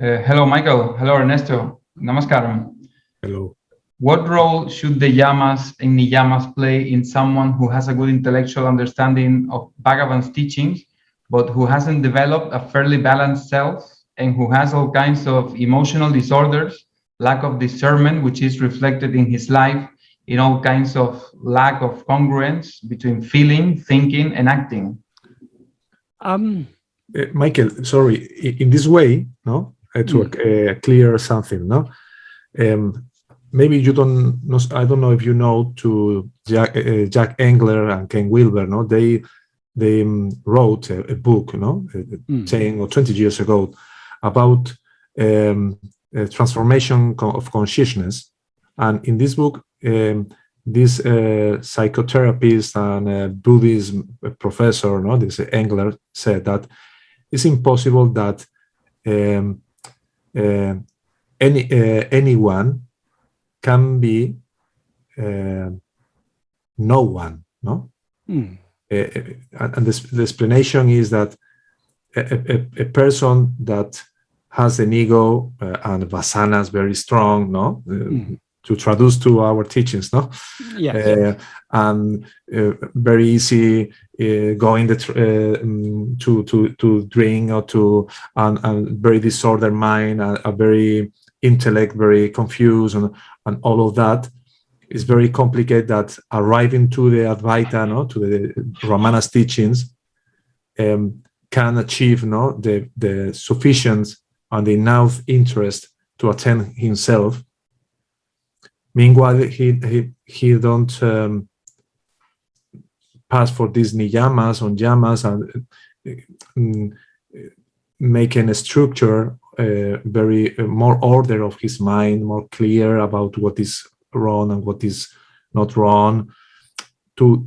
Hello, Michael. Hello, Ernesto. Namaskaram. Hello. What role should the Yamas and Niyamas play in someone who has a good intellectual understanding of Bhagavan's teachings, but who hasn't developed a fairly balanced self and who has all kinds of emotional disorders, lack of discernment, which is reflected in his life, in all kinds of lack of congruence between feeling, thinking, and acting? Michael, sorry, in this way, no, to clear something, no. Maybe you don't know. I don't know if you know to Jack Engler and Ken Wilber. No, they wrote a book, 10 or 20 years ago, about transformation of consciousness. And in this book, this psychotherapist and Buddhist professor, this Engler, said that it's impossible that anyone can be no one, no? And the explanation is that a person that has an ego and vasanas very strong, no? To traduce to our teachings, no? Yes. And very easy going to drink or to and very disordered mind, a very intellect, very confused, and all of that is very complicated. That arriving to the Advaita, to the Ramana's teachings, can achieve the sufficient and enough interest to attend himself. Meanwhile, he don't pass for these niyamas on yamas and making a structure, very more order of his mind, more clear about what is wrong and what is not wrong, to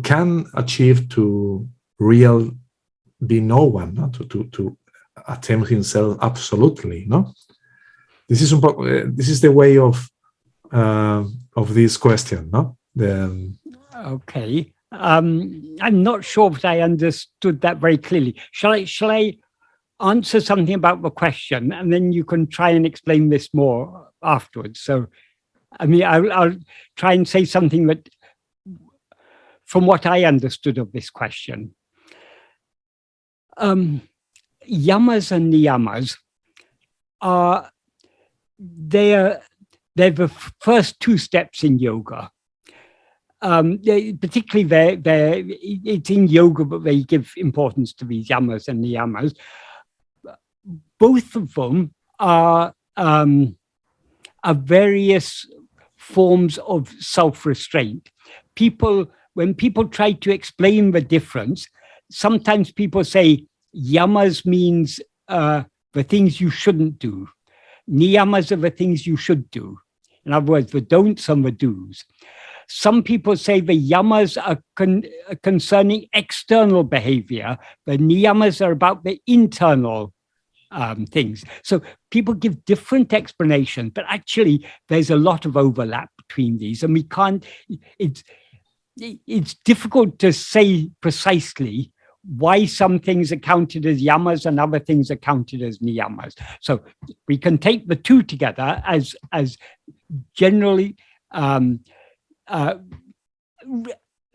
can achieve to real be no one, to attempt himself absolutely, no. This is the way of this question, no? Okay. I'm not sure if I understood that very clearly. Shall I answer something about the question, and then you can try and explain this more afterwards? So, I mean, I'll try and say something that, from what I understood of this question, yamas and niyamas are they're the first two steps in yoga. Particularly, it's in yoga, but they give importance to these yamas and niyamas. Both of them are various forms of self-restraint. When people try to explain the difference, sometimes people say yamas means the things you shouldn't do. Niyamas are the things you should do. In other words, the don'ts and the do's. Some people say the yamas are concerning external behavior. The niyamas are about the internal things. So people give different explanations, but actually there's a lot of overlap between these, and we can't. It's difficult to say precisely why some things are counted as yamas and other things are counted as niyamas. So we can take the two together as generally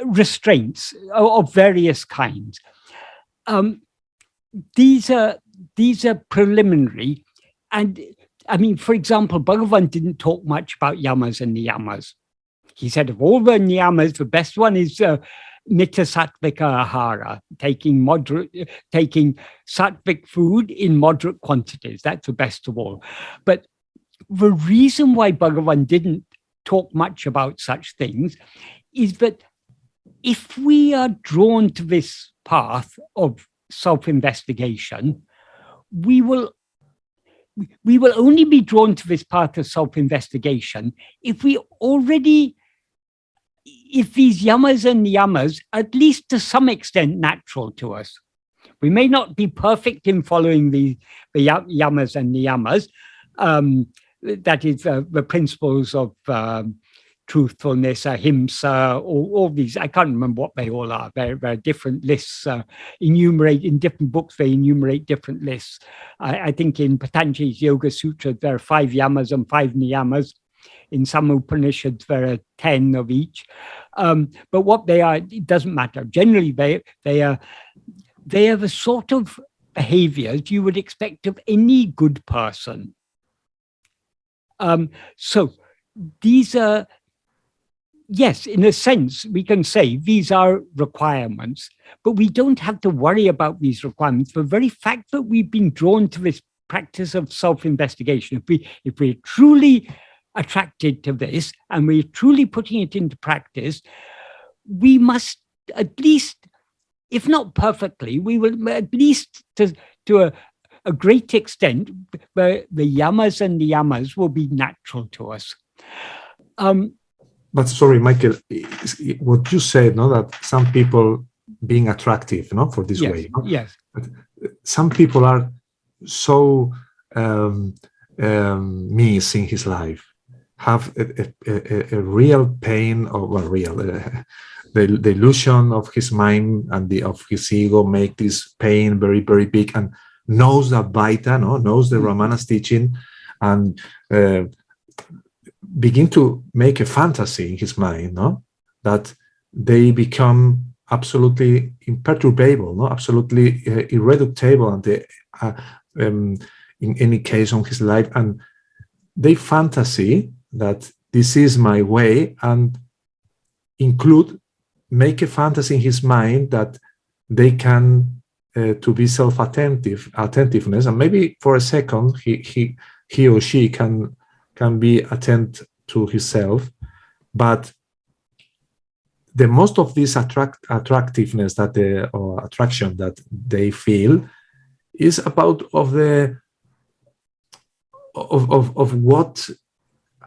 restraints of various kinds. These are preliminary, and I mean, for example, Bhagavan didn't talk much about yamas and niyamas. He said of all the niyamas, the best one is Mita Sattvika Ahara, taking sattvic food in moderate quantities. That's the best of all. But the reason why Bhagavan didn't talk much about such things is that if we are drawn to this path of self-investigation, we will only be drawn to this path of self-investigation if these yamas and niyamas are at least to some extent natural to us. We may not be perfect in following the yamas and niyamas, that is the principles of truthfulness, ahimsa, all these. I can't remember what they all are. They're different lists. Enumerate in different books. They enumerate different lists. I think in Patanjali's Yoga Sutra there are 5 yamas and 5 niyamas. In some Upanishads there are 10 of each. But what they are, it doesn't matter. Generally, they are the sort of behaviors you would expect of any good person. So these are, yes, in a sense, we can say these are requirements, but we don't have to worry about these requirements. The very fact that we've been drawn to this practice of self-investigation, if we're truly attracted to this and we're truly putting it into practice, we must at least, if not perfectly, we will at least to a great extent, the yamas and niyamas will be natural to us. But sorry, Michael, what you said, no, that some people being attractive, no, for this way. No? Yes. But some people are so means in his life, have a real pain, or well, real the illusion of his mind and of his ego make this pain very, very big, and knows that Vaita, no, knows the Ramana's teaching, and begin to make a fantasy in his mind, no, that they become absolutely imperturbable, no, absolutely irreducible, and they, in any case on his life, and they fantasy that this is my way, and make a fantasy in his mind that they can to be attentiveness, and maybe for a second he or she can be attentive to himself, but the most of this attractiveness that or attraction that they feel is about of what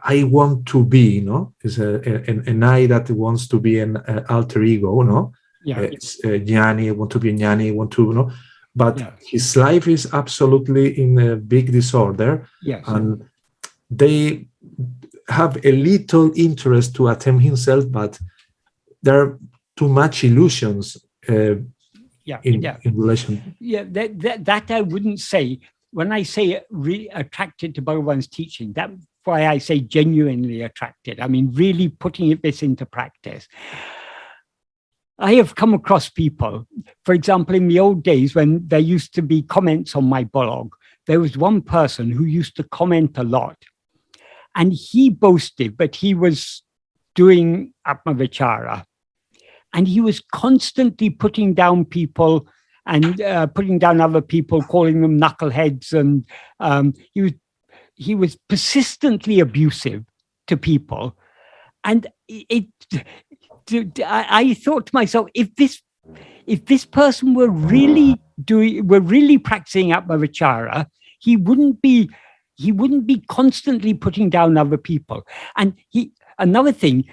I want to be, no? Is an I that wants to be an alter ego, no? Yeah. It's jnani, want to be a jnani, want to, no? But Yeah. his life is absolutely in a big disorder, Yes. and they have a little interest to attempt himself, but there are too much illusions in relation. Yeah, that I wouldn't say. When I say really attracted to Bhagavan's teaching, that's why I say genuinely attracted. I mean, really putting this into practice. I have come across people, for example, in the old days when there used to be comments on my blog, there was one person who used to comment a lot, and he boasted that he was doing Atma-vichara, and he was constantly putting down people and putting down other people, calling them knuckleheads, and he was persistently abusive to people. And I thought to myself, if this person were really practicing Atma-vichara, he wouldn't be constantly putting down other people. And another thing,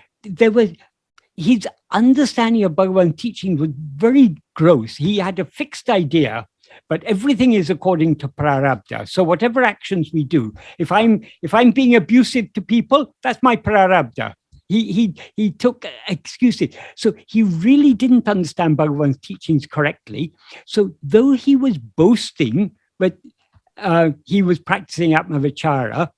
his understanding of Bhagavan teaching was very gross. He had a fixed idea, but everything is according to prarabdha. So whatever actions we do, if I'm being abusive to people, that's my prarabdha. He took excuses. So he really didn't understand Bhagavan's teachings correctly. So though he was boasting, but he was practicing Atma-vichara,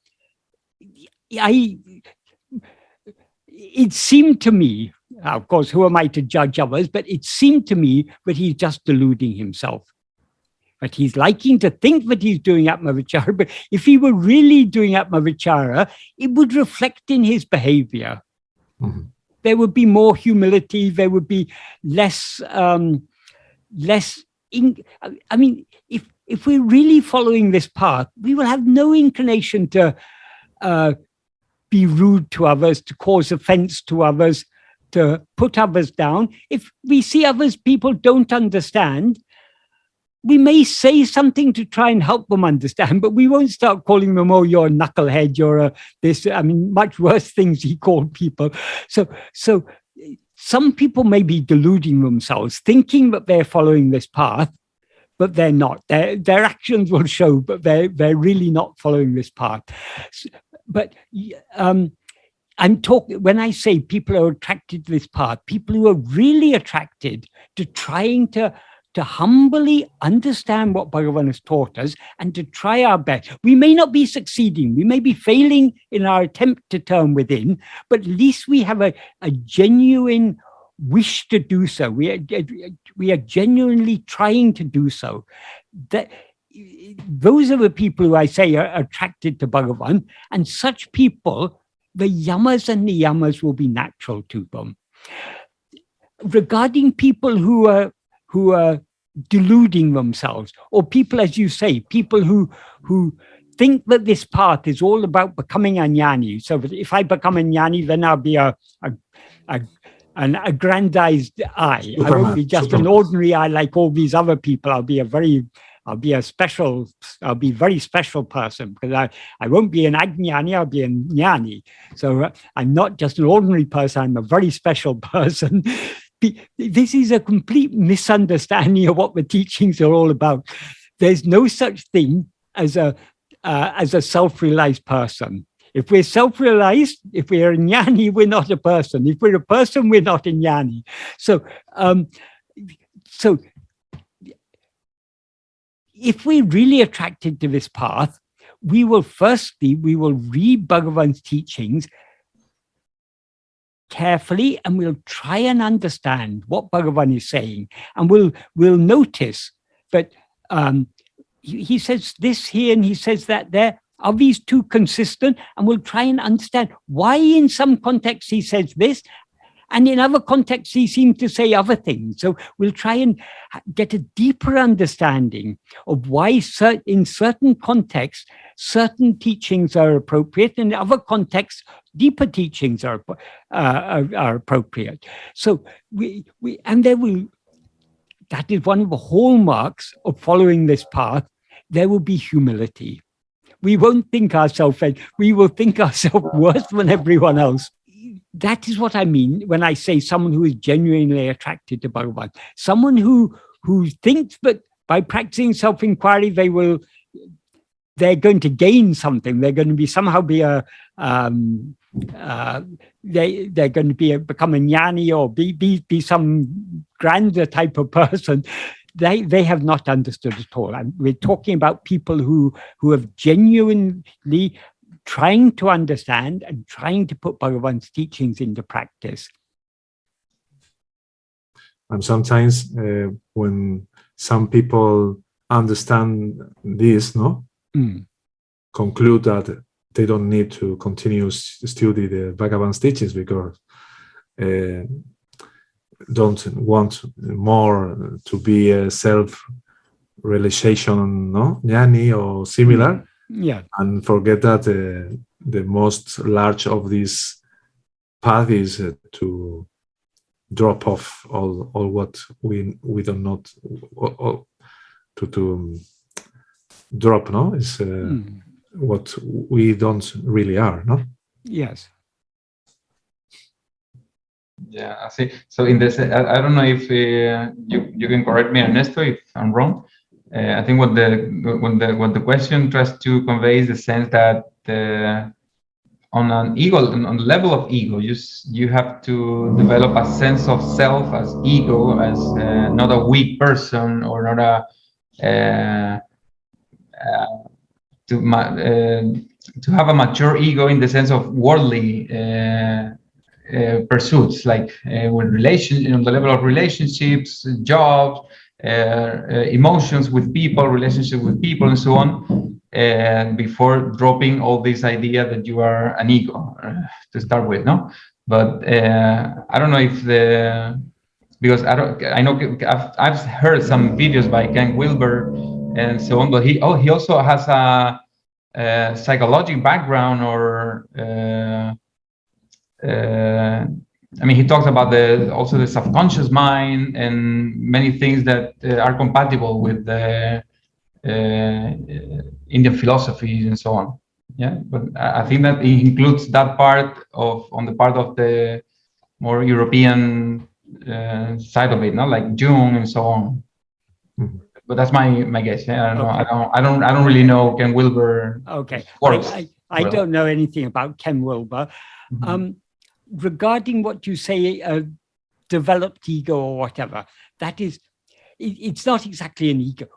it seemed to me, of course, who am I to judge others, but it seemed to me that he's just deluding himself. But he's liking to think that he's doing Atma-vichara, but if he were really doing Atma-vichara, it would reflect in his behavior. Mm-hmm. There would be more humility, there would be less, I mean, if we're really following this path, we will have no inclination to be rude to others, to cause offense to others, to put others down. If we see people don't understand, we may say something to try and help them understand, but we won't start calling them, oh, you're a knucklehead, you're this, I mean, much worse things he called people. So some people may be deluding themselves, thinking that they're following this path, but they're not. Their actions will show, but they're really not following this path. But I'm talking, when I say people are attracted to this path, people who are really attracted to trying to humbly understand what Bhagavan has taught us and to try our best. We may not be succeeding, we may be failing in our attempt to turn within, but at least we have a genuine wish to do so. We are genuinely trying to do so. Those are the people who I say are attracted to Bhagavan, and such people, the Yamas and Niyamas will be natural to them. Regarding people who are deluding themselves, or people, as you say, people who think that this path is all about becoming a jnani. So that if I become a jnani, then I'll be an aggrandized I. I won't be just an ordinary I like all these other people. I'll be a very special person, because I won't be an ajnani, I'll be a jnani. So I'm not just an ordinary person, I'm a very special person. This is a complete misunderstanding of what the teachings are all about. There's no such thing as a self-realized person. If we're self-realized, if we're a jnani, we're not a person. If we're a person, we're not a jnani. So if we're really attracted to this path, we will read Bhagavan's teachings carefully, and we'll try and understand what Bhagavan is saying, and we'll notice that he says this here and he says that there. Are these two consistent? And we'll try and understand why in some contexts he says this, and in other contexts he seems to say other things. So we'll try and get a deeper understanding of why in certain contexts certain teachings are appropriate, and in other contexts deeper teachings are appropriate. So that is one of the hallmarks of following this path. There will be humility. We won't think ourselves, we will think ourselves worse than everyone else. That is what I mean when I say someone who is genuinely attracted to Bhagavan. Someone who thinks that by practicing self-inquiry, they're going to gain something. They're going to be somehow be they're going to become a jnani or be some grander type of person. They have not understood at all. And we're talking about people who have genuinely trying to understand and trying to put Bhagavan's teachings into practice. And sometimes when some people understand this, conclude that they don't need to continue study the Bhagavan's teachings because don't want more to be a self-realization, jnani or similar, and forget that the most large of these path is to drop off all what we don't not to drop, is what we don't really are, Yes. Yeah, I see. So in this, I don't know if you can correct me, Ernesto, if I'm wrong. I think what the question tries to convey is the sense that on an ego, on the level of ego, you have to develop a sense of self as ego, as not a weak person or not to have a mature ego in the sense of worldly pursuits, like on the level of relationships, jobs, emotions with people, relationship with people, and so on, before dropping all this idea that you are an ego to start with, But I don't know if because I know I've heard some videos by Ken Wilber and so on, but he also has a psychological background, or he talks about also the subconscious mind and many things that are compatible with the Indian philosophies and so on. Yeah, but I think that it includes that part on the part of the more European side of it, like Jung and so on. Mm-hmm. But that's my guess. Yeah? I don't really know Ken Wilber. Okay, I don't know anything about Ken Wilber. Regarding what you say, developed ego or whatever, that is, it's not exactly an ego.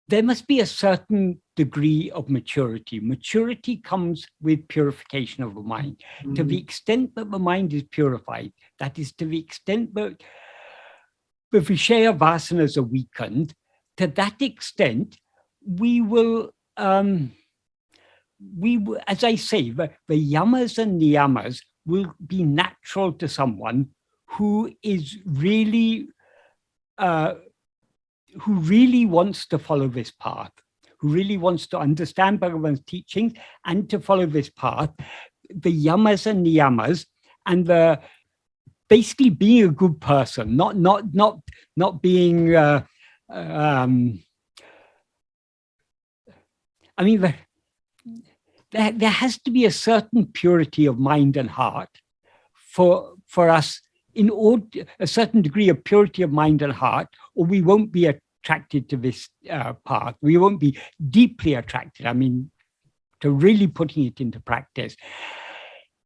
There must be a certain degree of maturity. Maturity comes with purification of the mind. To the extent that the mind is purified, that is, to the extent that the Vishaya vasanas are weakened, to that extent, we will, as I say, the yamas and niyamas will be natural to someone who is really, who really wants to follow this path, who really wants to understand Bhagavan's teachings and to follow this path. The yamas and niyamas, and the basically being a good person, not being. I mean, there has to be a certain purity of mind and heart for us, in order a certain degree of purity of mind and heart, or we won't be attracted to this path. We won't be deeply attracted. I mean, to really putting it into practice.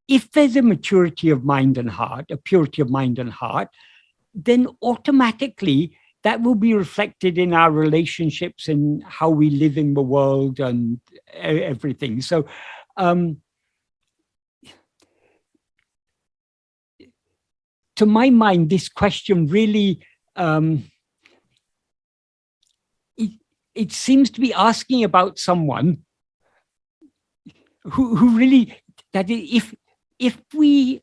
If there's a maturity of mind and heart, a purity of mind and heart, then automatically that will be reflected in our relationships and how we live in the world and everything. So, to my mind, this question really, it seems to be asking about someone who really, that if we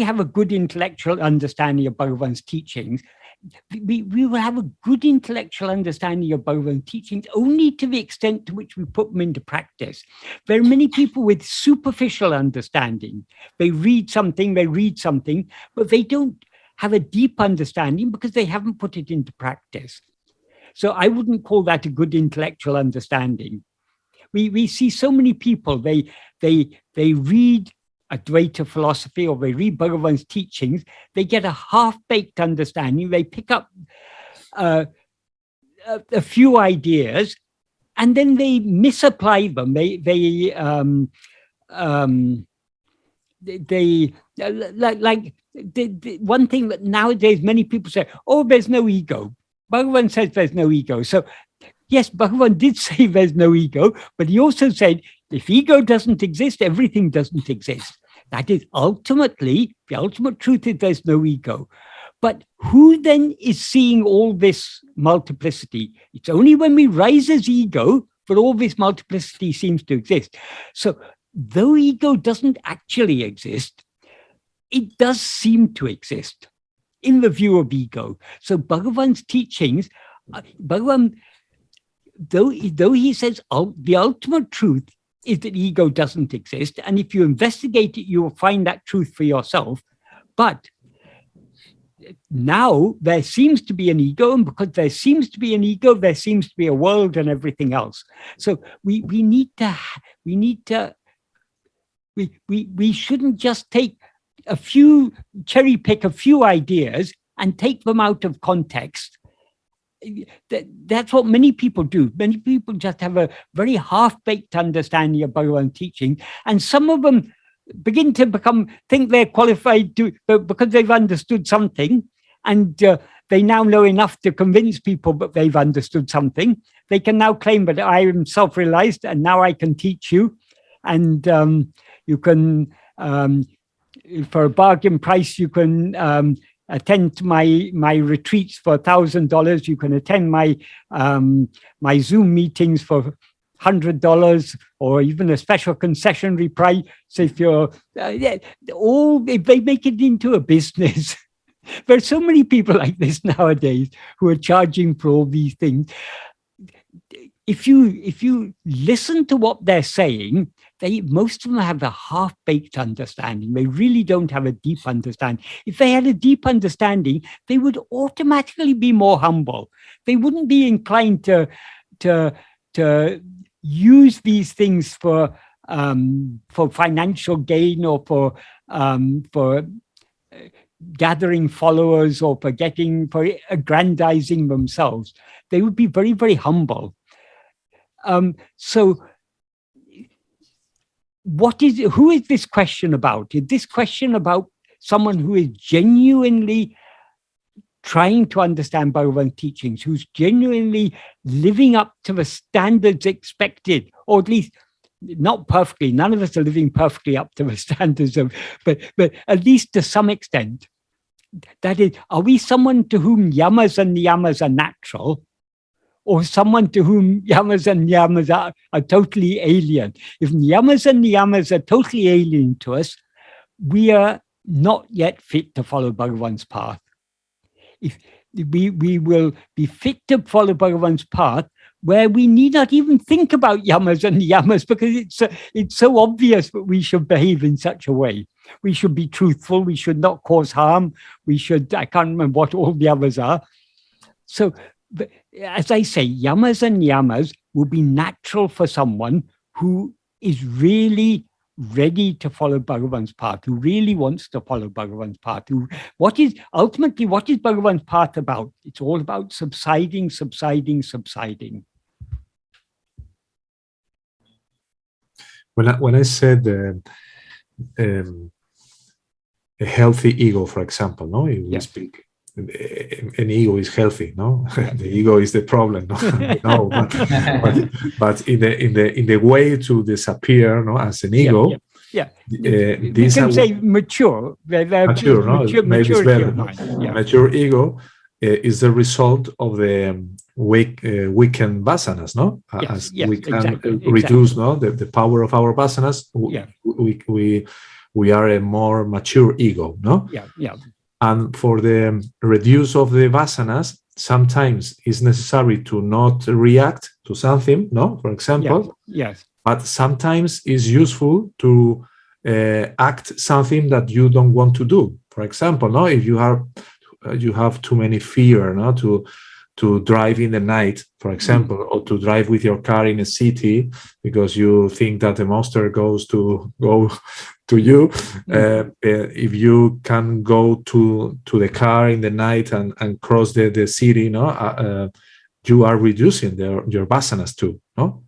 have a good intellectual understanding of Bhagavan's teachings, we will have a good intellectual understanding of Bhagavan's teachings only to the extent to which we put them into practice. There are many people with superficial understanding. They read something, but they don't have a deep understanding because they haven't put it into practice. So I wouldn't call that a good intellectual understanding. We see so many people, they read Advaita philosophy or they read Bhagavan's teachings, they get a half-baked understanding, they pick up a few ideas, and then they misapply them. The one thing that nowadays many people say, oh, there's no ego. Bhagavan says there's no ego. So yes, Bhagavan did say there's no ego, but he also said, if ego doesn't exist, everything doesn't exist. That is ultimately, the ultimate truth is there's no ego. But who then is seeing all this multiplicity? It's only when we rise as ego that all this multiplicity seems to exist. So though ego doesn't actually exist, it does seem to exist in the view of ego. So Bhagavan's teachings, Bhagavan, though he says the ultimate truth is that ego doesn't exist, and if you investigate it, you will find that truth for yourself. But now there seems to be an ego, and because there seems to be an ego, there seems to be a world and everything else. So we shouldn't just take cherry pick a few ideas and take them out of context. That's what many people do. Many people just have a very half-baked understanding of Bhagavan's teaching, and some of them begin to think they're qualified because they've understood something, and they now know enough to convince people that they've understood something. They can now claim that I am self-realized, and now I can teach you, and you can, for a bargain price, you can attend to my retreats for $1,000. You can attend my Zoom meetings for $100, or even a special concessionary price. So if you're if they make it into a business. There's so many people like this nowadays who are charging for all these things. If you listen to what they're saying, most of them have a half-baked understanding. They really don't have a deep understanding. If they had a deep understanding, they would automatically be more humble. They wouldn't be inclined to use these things for financial gain, or for gathering followers, or for aggrandizing themselves. They would be very, very humble. So who is this question about? Is this question about someone who is genuinely trying to understand Bhagavan's teachings, who's genuinely living up to the standards expected, or at least not perfectly? None of us are living perfectly up to the standards of, but at least to some extent. That is, are we someone to whom yamas and niyamas are natural, or someone to whom yamas and niyamas are totally alien? If yamas and niyamas are totally alien to us, we are not yet fit to follow Bhagavan's path. If we will be fit to follow Bhagavan's path, where we need not even think about yamas and niyamas, because it's so obvious that we should behave in such a way. We should be truthful. We should not cause harm. We should, I can't remember what all the others are. So, as I say, yamas and niyamas will be natural for someone who is really ready to follow Bhagavan's path, who really wants to follow Bhagavan's path. Ultimately, what is Bhagavan's path about? It's all about subsiding, subsiding, subsiding. When I said a healthy ego, for example, no, if we speak, an ego is healthy, no, the ego is the problem, no, no, but in the way to disappear, no, as an ego, we can say mature, mature, no, maybe it's better. Mature ego is the result of the weakened vasanas, no? As we can reduce, no, the power of our vasanas. We are a more mature ego, no? And for the reduce of the vasanas, sometimes it's necessary to not react to something, no? For example, but sometimes it's useful to act something that you don't want to do. For example, no, if you have too many fear, no, to drive in the night, for example, or to drive with your car in a city because you think that the monster go to you. If you can go to the car in the night and cross the city, no, you are reducing your vasanas too, no?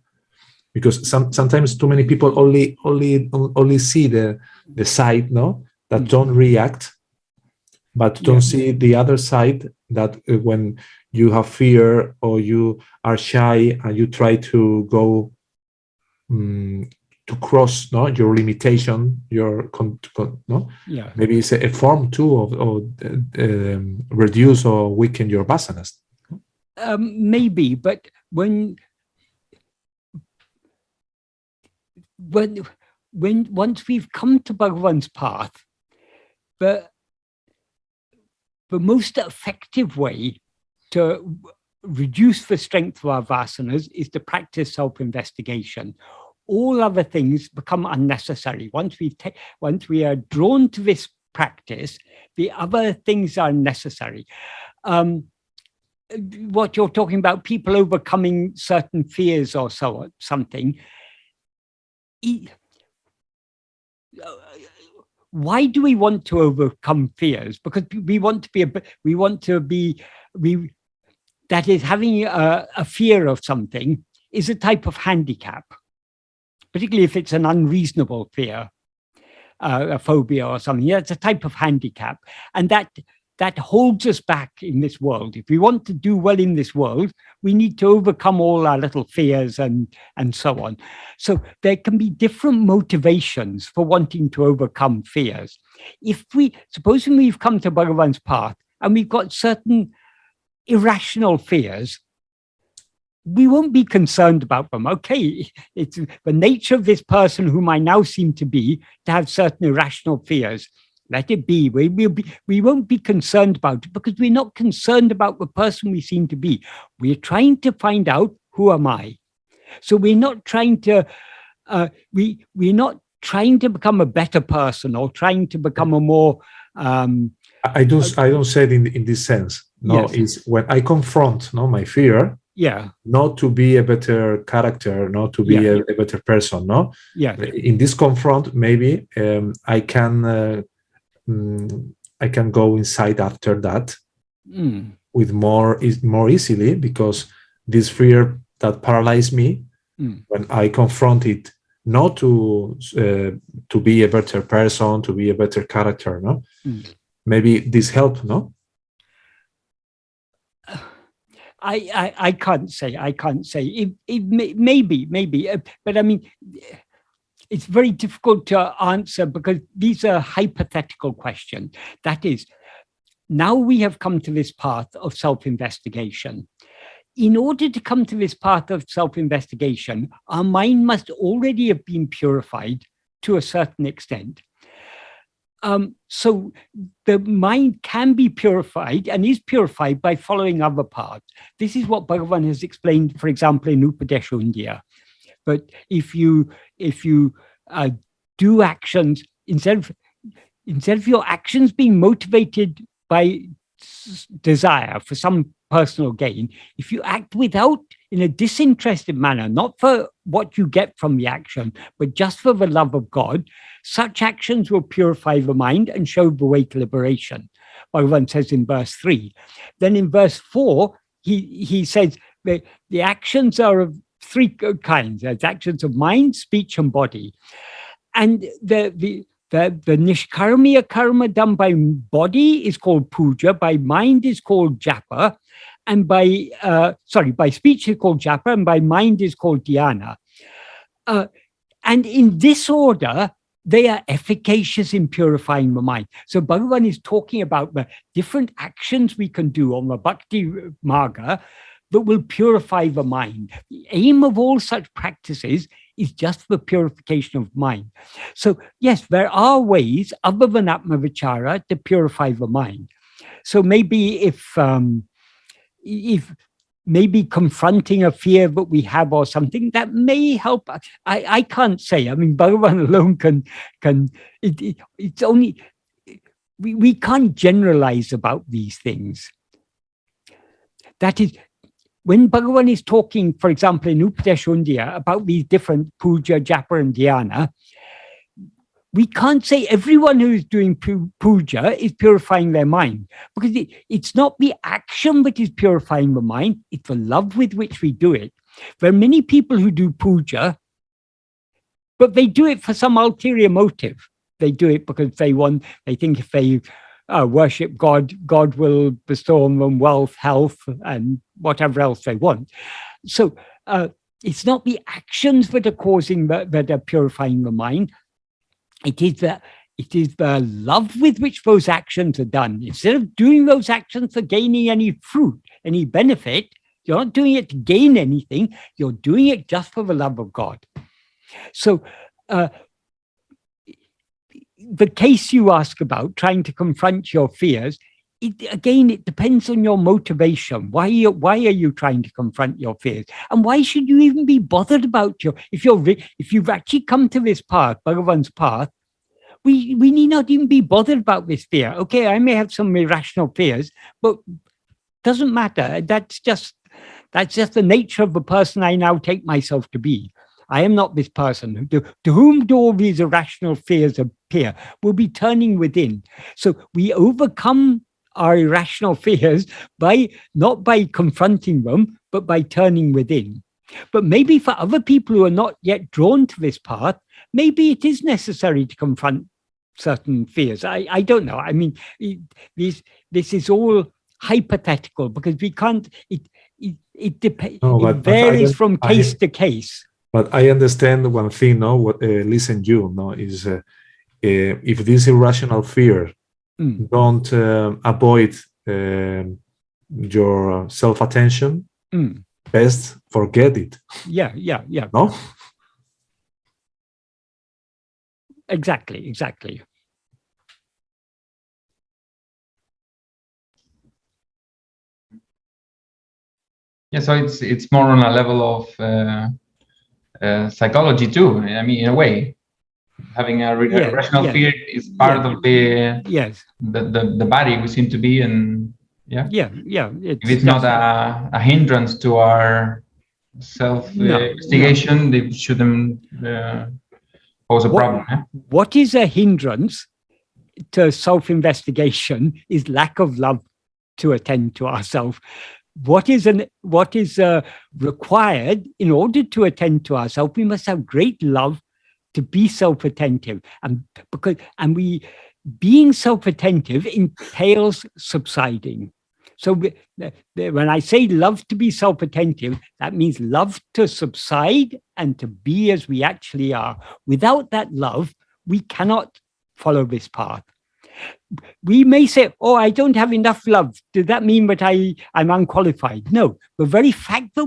Because sometimes too many people only see the side, no, that don't react, but don't see the other side, that when you have fear or you are shy and you try to go to cross, no, your limitation, no, maybe it's a form too of reduce or weaken your vasanas. Maybe, but when once we've come to Bhagavan's path, the most effective way to reduce the strength of our vasanas is to practice self-investigation. All other things become unnecessary. Once we are drawn to this practice, the other things are necessary. What you're talking about, people overcoming certain fears or something. Why do we want to overcome fears? Because that is, having a fear of something is a type of handicap, particularly if it's an unreasonable fear, a phobia or something. It's a type of handicap, and that holds us back in this world. If we want to do well in this world, we need to overcome all our little fears and so on. So there can be different motivations for wanting to overcome fears. Supposing we've come to Bhagavan's path and we've got certain irrational fears, we won't be concerned about them. Okay, it's the nature of this person whom I now seem to be to have certain irrational fears. Let it be. We won't be concerned about it, because we're not concerned about the person we seem to be. We're trying to find out, who am I? So we're not trying to we're not trying to become a better person or trying to become a more I don't say it in this sense. No, it's when I confront, no, my fear. Not to be a better character, not to be a better person. No. In this confront, maybe I can go inside after that with more easily, because this fear that paralyzed me, when I confront it not to be a better person, to be a better character, no? Maybe this help, no? I can't say. Maybe. But I mean, it's very difficult to answer because these are hypothetical questions. That is, now we have come to this path of self-investigation. In order to come to this path of self-investigation, our mind must already have been purified to a certain extent. So the mind can be purified and is purified by following other paths. This is what Bhagavan has explained, for example, in Upadeshundya. But if you do actions, instead of your actions being motivated by desire for some personal gain, if you act in a disinterested manner, not for what you get from the action, but just for the love of God, such actions will purify the mind and show the way to liberation. Bhagavan says in verse 3. Then in verse 4, he says the actions are of three kinds. There's actions of mind, speech, and body. And the nishkarmiya karma done by body is called puja, by mind is called japa, and by speech is called japa, and by mind is called dhyana. And in this order, they are efficacious in purifying the mind. So Bhagavan is talking about the different actions we can do on the bhakti marga that will purify the mind. The aim of all such practices is just the purification of mind. So yes, there are ways other than Atma-vichara to purify the mind. So maybe if maybe confronting a fear that we have or something, that may help. I can't say. I mean, Bhagavan alone can it's only, we can't generalize about these things. That is, when Bhagavan is talking, for example, in Upadeshundya about these different puja, japa, and dhyana, we can't say everyone who is doing puja is purifying their mind, because it's not the action that is purifying the mind, it's the love with which we do it. There are many people who do puja, but they do it for some ulterior motive. They do it because they think if they worship God, God will bestow on them wealth, health, and whatever else they want. So it's not the actions that are purifying the mind. It is the love with which those actions are done. Instead of doing those actions for gaining any fruit, any benefit, you're not doing it to gain anything. You're doing it just for the love of God. So the case you ask about, trying to confront your fears, it depends on your motivation. Why are you trying to confront your fears? And why should you even be bothered about if you've actually come to this path, Bhagavan's path, we need not even be bothered about this fear. Okay, I may have some irrational fears, but doesn't matter. That's just the nature of the person I now take myself to be. I am not this person. To whom do all these irrational fears appear? We'll be turning within. So we overcome our irrational fears not by confronting them, but by turning within. But maybe for other people who are not yet drawn to this path, maybe it is necessary to confront certain fears. I don't know. I mean, this is all hypothetical, because we can't. It depends. It varies from case to case. But I understand one thing. No, what listen, is if this irrational fear don't avoid your self-attention, best forget it. Yeah. No? Exactly. Yeah, so it's more on a level of psychology too. I mean, in a way, having a rational fear is part of the body we seem to be, and if it's not a hindrance to our self-investigation, they shouldn't pose a problem. What is a hindrance to self-investigation is lack of love to attend to ourselves. What is required in order to attend to ourselves? We must have great love to be self-attentive, and being self-attentive entails subsiding. So when I say love to be self-attentive, that means love to subside and to be as we actually are. Without that love, we cannot follow this path. We may say, oh, I don't have enough love. Does that mean that I'm unqualified? No. The very fact that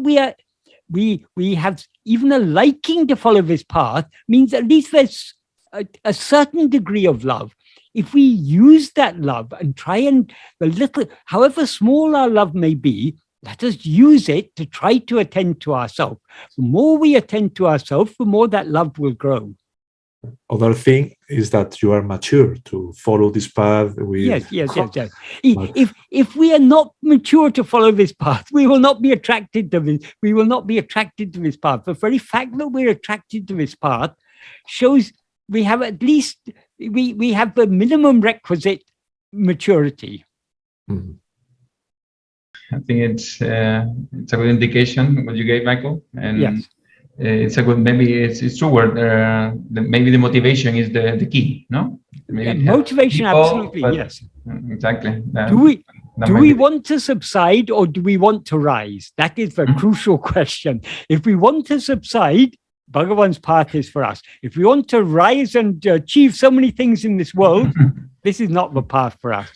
we have even a liking to follow this path means at least there's a certain degree of love. If we use that love and try and however small our love may be, let us use it to try to attend to ourselves. The more we attend to ourselves, the more that love will grow. Other thing is that you are mature to follow this path. Yes. If we are not mature to follow this path, we will not be attracted to this. We will not be attracted to this path. The very fact that we're attracted to this path shows we have at least we have the minimum requisite maturity. Mm-hmm. I think it's a good indication what you gave, Michael, and yes. It's a good, maybe it's true word. Maybe the motivation is the key, no? Maybe motivation, people, absolutely, yes. Exactly. Do we want to subside or do we want to rise? That is the crucial question. If we want to subside, Bhagavan's path is for us. If we want to rise and achieve so many things in this world, this is not the path for us.